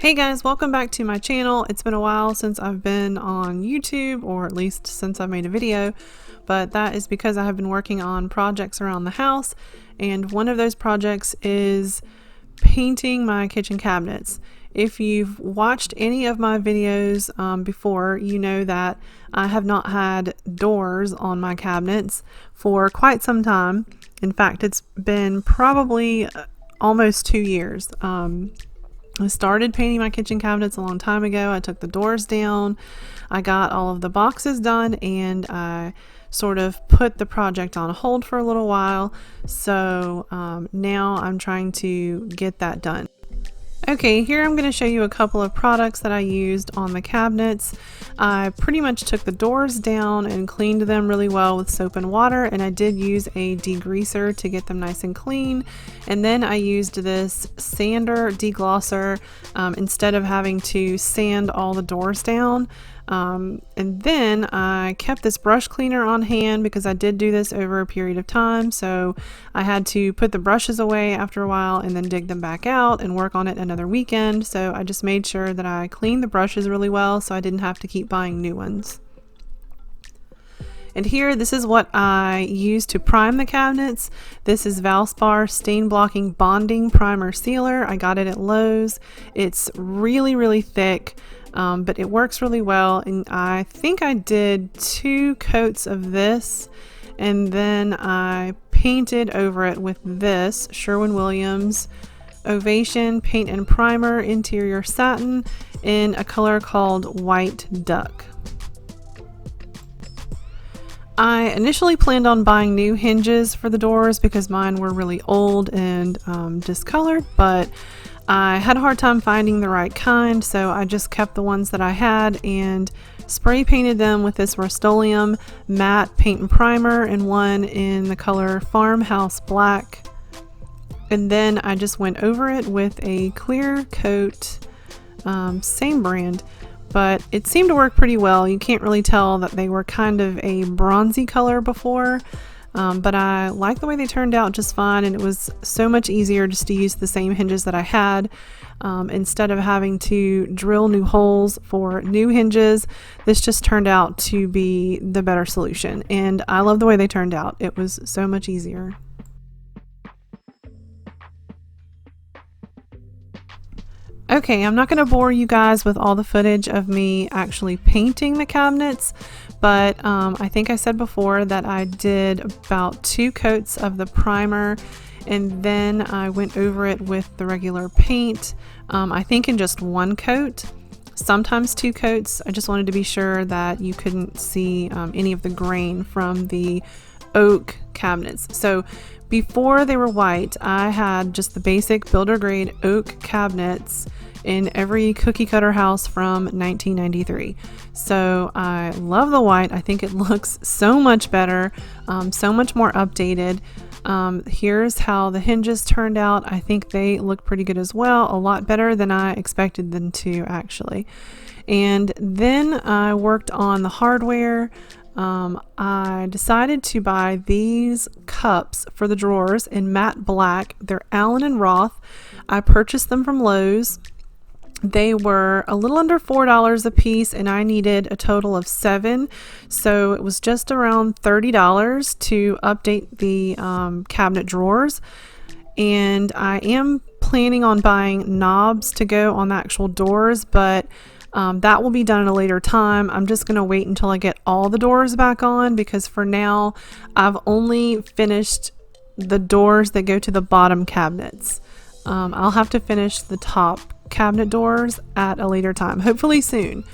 Hey guys, welcome back to my channel. It's been a while since I've been on YouTube, or at least since I've made a video, but that is because I have been working on projects around the house, and one of those projects is painting my kitchen cabinets. If you've watched any of my videos before, you know that I have not had doors on my cabinets for quite some time. In fact, it's been probably almost 2 years. I started painting my kitchen cabinets a long time ago. I took the doors down, I got all of the boxes done, and I sort of put the project on hold for a little while. So now I'm trying to get that done. Okay, here I'm going to show you a couple of products that I used on the cabinets. I pretty much took the doors down and cleaned them really well with soap and water, and I did use a degreaser to get them nice and clean. And then I used this sander deglosser instead of having to sand all the doors down. And then I kept this brush cleaner on hand because I did do this over a period of time, so I had to put the brushes away after a while and then dig them back out and work on it another weekend. So I just made sure that I cleaned the brushes really well so I didn't have to keep buying new ones. And here, this is what I use to prime the cabinets. This is Valspar Stain Blocking Bonding Primer Sealer. I got it at Lowe's. It's really thick. But it works really well, and I think I did 2 coats of this, and then I painted over it with this Sherwin-Williams Ovation Paint and Primer Interior Satin in a color called White Duck. I initially planned on buying new hinges for the doors because mine were really old and discolored, but I had a hard time finding the right kind, so I just kept the ones that I had and spray painted them with this Rust-Oleum matte paint and primer, and one in the color Farmhouse Black. And then I just went over it with a clear coat, same brand, but it seemed to work pretty well. You can't really tell that they were kind of a bronzy color before. But I like the way they turned out just fine, and it was so much easier just to use the same hinges that I had. Instead of having to drill new holes for new hinges, this just turned out to be the better solution, and I love the way they turned out. It was so much easier. Okay, I'm not going to bore you guys with all the footage of me actually painting the cabinets, but I think I said before that I did about 2 coats of the primer, and then I went over it with the regular paint, I think in just 1 coat, sometimes 2 coats. I just wanted to be sure that you couldn't see any of the grain from the oak cabinets. So before they were white, I had just the basic builder grade oak cabinets in every cookie cutter house from 1993. So I love the white. I think it looks so much better, so much more updated. Here's how the hinges turned out. I think they look pretty good as well, a lot better than I expected them to, actually. And then I worked on the hardware. I decided to buy these cups for the drawers in matte black. They're Allen and Roth. I purchased them from Lowe's. They were a little under $4 a piece, and I needed a total of 7, so it was just around $30 to update the cabinet drawers. And I am planning on buying knobs to go on the actual doors, but that will be done at a later time. I'm just going to wait until I get all the doors back on, because for now I've only finished the doors that go to the bottom cabinets. I'll have to finish the top cabinet doors at a later time, hopefully soon.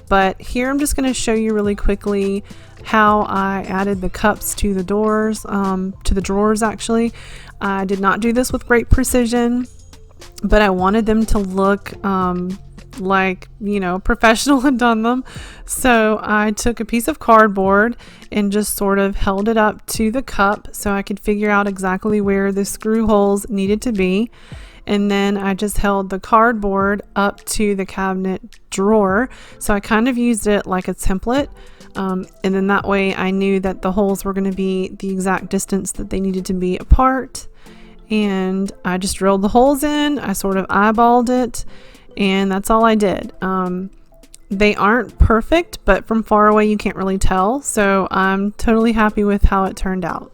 But here I'm just going to show you really quickly how I added the cups to the doors, to the drawers actually. I did not do this with great precision, but I wanted them to look like, you know, professional had done them. So I took a piece of cardboard and just sort of held it up to the cup so I could figure out exactly where the screw holes needed to be. And then I just held the cardboard up to the cabinet drawer. So I kind of used it like a template. And then that way I knew that the holes were going to be the exact distance that they needed to be apart. And I just drilled the holes in. I sort of eyeballed it, and that's all I did. They aren't perfect, but from far away you can't really tell, so I'm totally happy with how it turned out.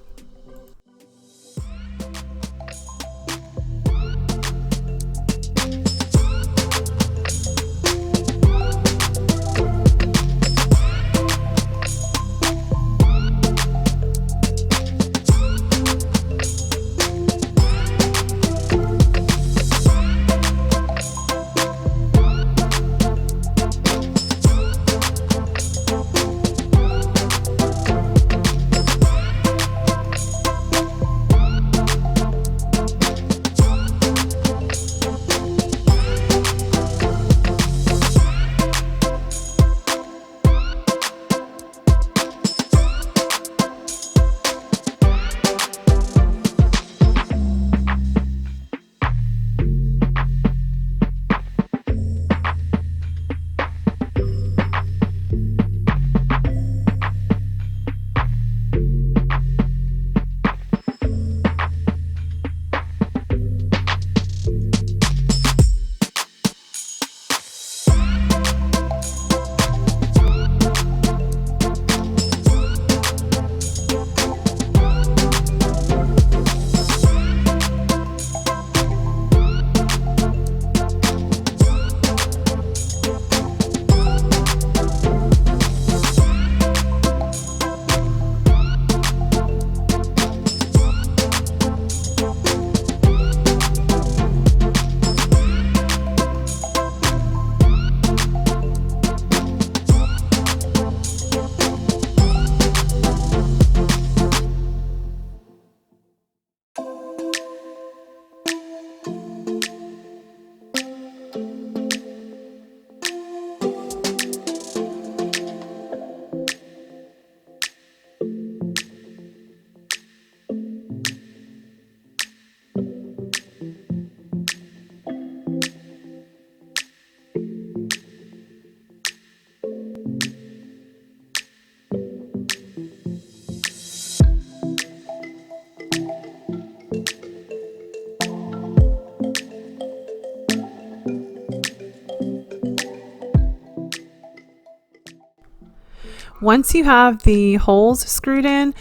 Once you have the holes screwed in,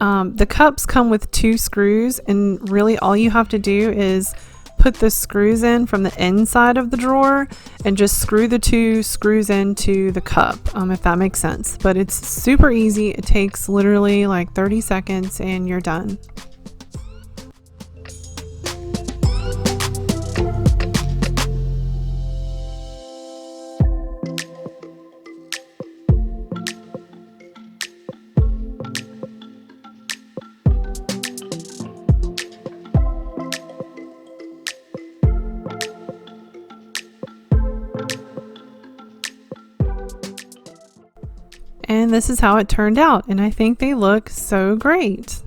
the cups come with 2 screws, and really all you have to do is put the screws in from the inside of the drawer and just screw the 2 screws into the cup, if that makes sense. But it's super easy. It takes literally like 30 seconds and you're done. And this is how it turned out, and I think they look so great.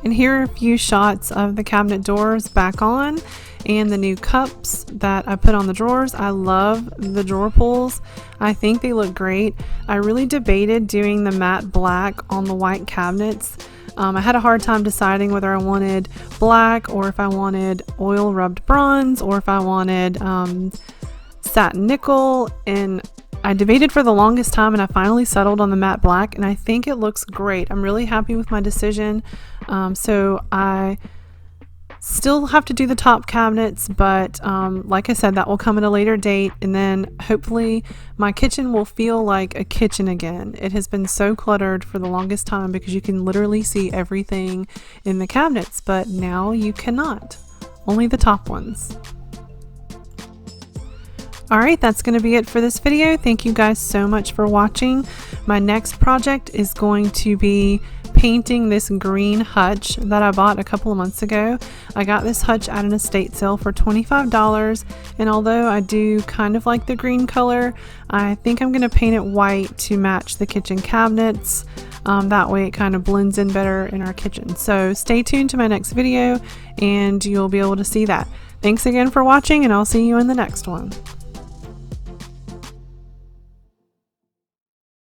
And here are a few shots of the cabinet doors back on and the new cups that I put on the drawers. I love the drawer pulls. I think they look great. I really debated doing the matte black on the white cabinets. I had a hard time deciding whether I wanted black or if I wanted oil rubbed bronze or if I wanted satin nickel, and I debated for the longest time and I finally settled on the matte black, and I think it looks great. I'm really happy with my decision. So I still have to do the top cabinets, but like I said, that will come at a later date, and then hopefully my kitchen will feel like a kitchen again. It has been so cluttered for the longest time because you can literally see everything in the cabinets, but now you cannot, only the top ones. Alright, that's going to be it for this video. Thank you guys so much for watching. My next project is going to be painting this green hutch that I bought a couple of months ago. I got this hutch at an estate sale for $25, and although I do kind of like the green color, I think I'm going to paint it white to match the kitchen cabinets. That way it kind of blends in better in our kitchen. So stay tuned to my next video and you'll be able to see that. Thanks again for watching, and I'll see you in the next one.